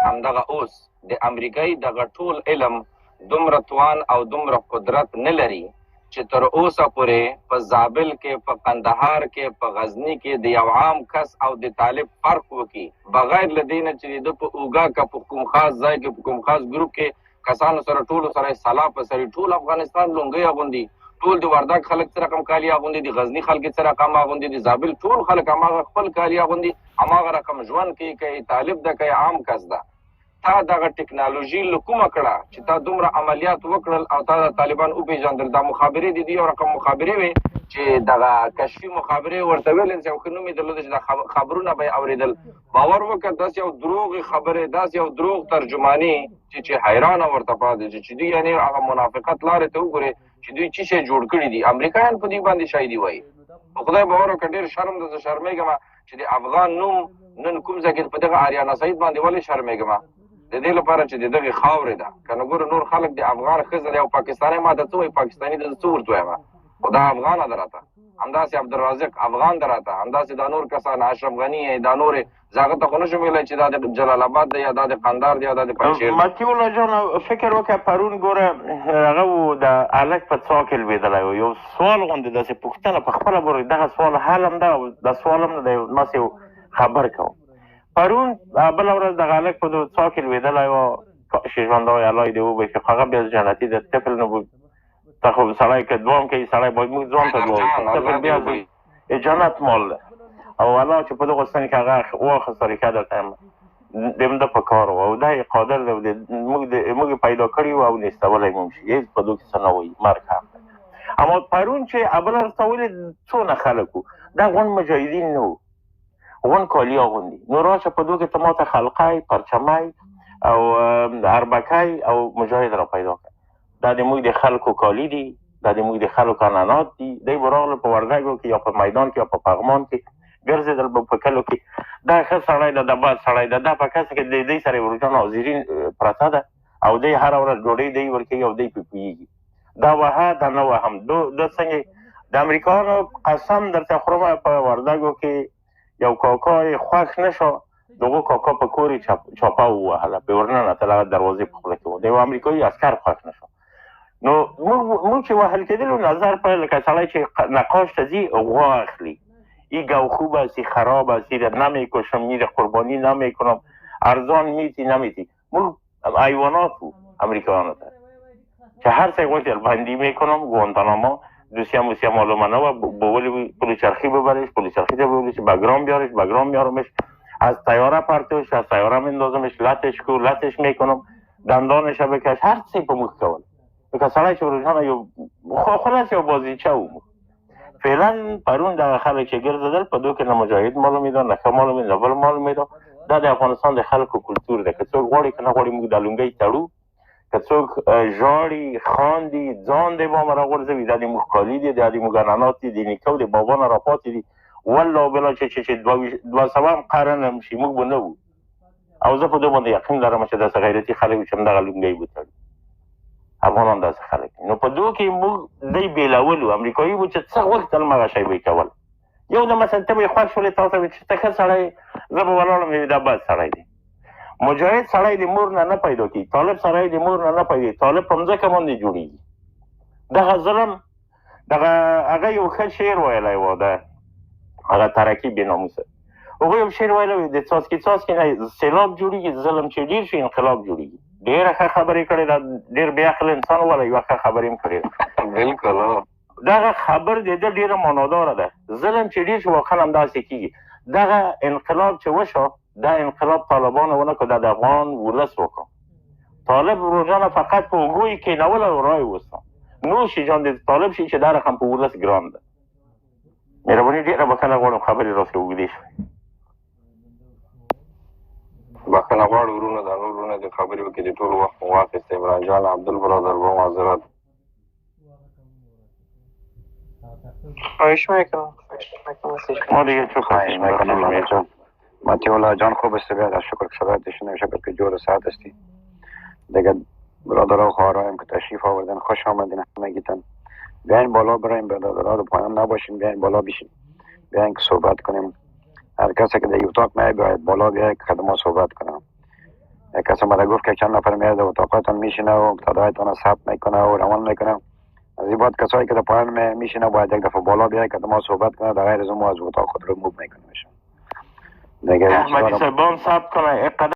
همدغه اوس د امریکایي دغه ټول علم دومره توان او دومره قدرت نه لري چې تر اوسه پورې په زابل کې، په قندهار کې، په غزني کې د یو عام کس او د طالب فرق وکړي، بغیر له دې نه چې د په اوږه که په کوم خاص ځای کې، په کوم خاص ګروپ کې کسانو سره ټولو سره سلا په سري ټول افغانستان لونګۍ اغوندي، ټول د وردګ خلک څه رقم کالي اغوندي، د غزني خلک څه رقم اغوندي، د زابل ټول خلک هماغه خپل کالي اغوندي، هماغه رقم ژوند کوي، که طالب ده که عام کس ده. تا دغه ټکنالوژي له کومه کړه چې تا دومره عملیات وکړل او تا د طالبان وپېژندل؟ دا مخابرې د دې یو رقم مخابرې وې چې دغه کشفي مخابرې ورته ویل چې یو ښه نوم یې درلوده چې دا خبرونه به یې اورېدل. باور وکړه داسې یو دروغې خبرې، داسې یو دروغ ترجماني چې حیرانه ورته پاتې چې دوی یعنې هغه منافقت لارې ته وګورې چې دوی څه شی جوړ کړي دي. امریکایان په دې باندې شاهدي وایي. په خدای باور وکړه ډېر شرم ده، زه شرمېږم چې د افغان نوم نن کوم ځای کې په دغه آریانا سعید باندې ولې شرمېږم؟ د دې لپاره چې د دغې خاورې ده. که نه ګوره نور خلک د افغان ښځه دی او پاکستاني ما ته څه وایي، پاکستاني ته څه ورته وایم؟ خو دا افغانه ده راته، همداسې عبدالرازق افغان ده راته، همداسې دا نور کسان اشرف غني دا نورې، زه هغه ته خو نه شم ویلی چې دا د جلال آباد دی یا دا د قندهار دی یا دا د پنجشیر دی. متي الله جان فکر وکړه پرون ګوره هغه و د هلک په څا کې لوېدلی و، یو سوال غوندې داسې پوښتنه په خپله ګوره دغه سوال حل هم ده او دا سوال هم نه دی، ماسې یو خبر کوم. پرون بله ورځ دغه هلک په څا کې لوېدلی و، ژوندی الله دې وبخښي، خو هغه بیا جنتي د طفل نه بود. ته خو سړی که دوام کوي سړی باید موږ ځوان ته دوام کوو، طفل بیا جنت مال ده او الله چې په دغو ستنې کې هغه واخیست طریقه درته یم د همده په کار و او دا یې قادر دی موږ یې پیدا کړي وو او نیستولی مو شي، هېڅ په دو کې څه نه وایي، مرګ هم دی. اما پرون چې بله ورځ ته ولې څونه خلک وو، دا غونډ مجاهدین نه وو، غونډ کالي اغوندي. نو راشه په دو کې ته ماته خلقی، پرچمی او اربکی او مجاهد را پیدا کړ. دا د موږ د خلکو کالي دي، دا د موږ د خلکو عنعنات دي. دی به راغله په وردګو کې یا په میدان کې یا په پغمان کې ګرځېدل به په کلو کې، دا ښه سړی ده، دا بد سړی ده، دا په کس کې د دی سره ورجان ناظرین پرته ده او دی هره ورځ ډوډۍ دی ورکوي او دی پې پوهېږي. دا وهه دا نه وهم دا څنګه د امریکایانو قسم درته خورم په وردګو کې یو کاکا یې خوښ نه شو، دغه کاکا په کور یې چاپه ووهله، پې ورننتل، هغه دروازې په خوله کې و، د یو امریکایي عسکر خوښ نه شو. نو موږ چې وهل کېدلو نظر په لکه سړی چې نقاش ته ځي غوا اخلي، این گو خوب است، خراب است، نمیکشم، میره قربانی نمیکنم، ارزان میتی نمیتی. مو حیوانات بود امریکایان تا که هر سه گوشت بندی میکنم گوانتاناما دوسیه موسیه معلومه نه و بولی پلیچرخی ببرش، پلیچرخی ببرش، بگرام بیارش، بگرام میارمش، از تیاره پرتوش، از تیاره میندازمش، لطش کو لطش میکنم، دندانش بکش، هر سه په مخ کول. که سړی چې ورجانه یو خلاص یو بازیچه و. فعلا پرون دغه خلک چې ګرځېدل په دو کې نه مجاهد معلومېده، نه ښه معلومېده، نه بل معلومېده. دا د افغانستان د خلکو کلتور دی، که څوک غواړي که نه غواړي موږ دا لونګۍ تړو، که څوک ژاړي خاندي ځان د بامه راغورځوي، دا د موږ کالي دي، دا د موږ عنعنات دي، د نیکه او د بابا نه راپاتې دي. والله بلا چې 200 قرن هم شي موږ به نه وو. او زه په دې باندې یقین لرم چې داسې غیرتي خلک چې همدغه لونګۍ به تړي. افغانان داسې خلک دي. نو په دو کې موږ دی بېلولو، امریکایي و چې څه غوښتل همغه شی به یې کول. یو د مثلا ته به یې خوښ شولې تا ته به چې ته ښه سړی زه به ولاړم دا بد سړی دی. مجاهد سړی د مور نه پیدا کېږي، طالب سړی د مور نه پیدا کېږي، طالب په مځکه باندې جوړېږي. دغه ظلم دغه هغه یو ښه شعر ویلی و، د هغه ترکي بېناموسه هغوی یو شعر ویلی و د څاڅکي څاڅکي نه سیلاب جوړېږي، ظلم چې ډېر شي انقلاب جوړېږي. ډېره ښه خبرې کړې ده، ډېر بې عقل انسان وله یوه ښه خبرې هم کړې ده. بلکل دغه خبر د ده ډېره معناداره ده. ظلم چې ډېر شي واقعا همداسې کېږي. دغه انقلاب چې وشو، دا انقلاب طالبانو ونه کړو، دا د افغان ولس وکړو. طالب روزانه فقط په اوږو یې کېنول او رای وستو. نوش جان د طالب شي چې دا رقم په ولس ګران ده. مهرباني ډېره بخښنه غواړم، خبرې راسې اوږدې شوې. بخښنه غواړو ورونه، دا نور ورونه د خبرې وکړي د ټول وخت مو واخیست. عمران جان عبدالبرادر به معذرت. خواهش میکنم. ما دیگه چه خواهش میکنم. متی الله جان خوب است، بیاد از شکر صدایتشون شکر که جور ساعت هستی. دیگه برادر و خواهرایم که تشریف آوردن خوش آمدین همگیتان. بیاین بالا برایم برادرها، پایان نباشین، بیاین بالا بشین، بیاین که صحبت کنیم. هر کسی که در اتاق نه بیاید بالا بیاید که خدمات صحبت کنم. یک کس اومده گفت که چند نفر میاد و اتاقاتون میشینه و صدایتون ثبت میکنه و روان میکنه. از این بعد کسایی که در پایان میشینه باید یک دفعه بالا بیاید که ما صحبت کنه، در غیر از اون ما از اتاق خود رو موو میکنه. احمدی صاحب ثبت کنه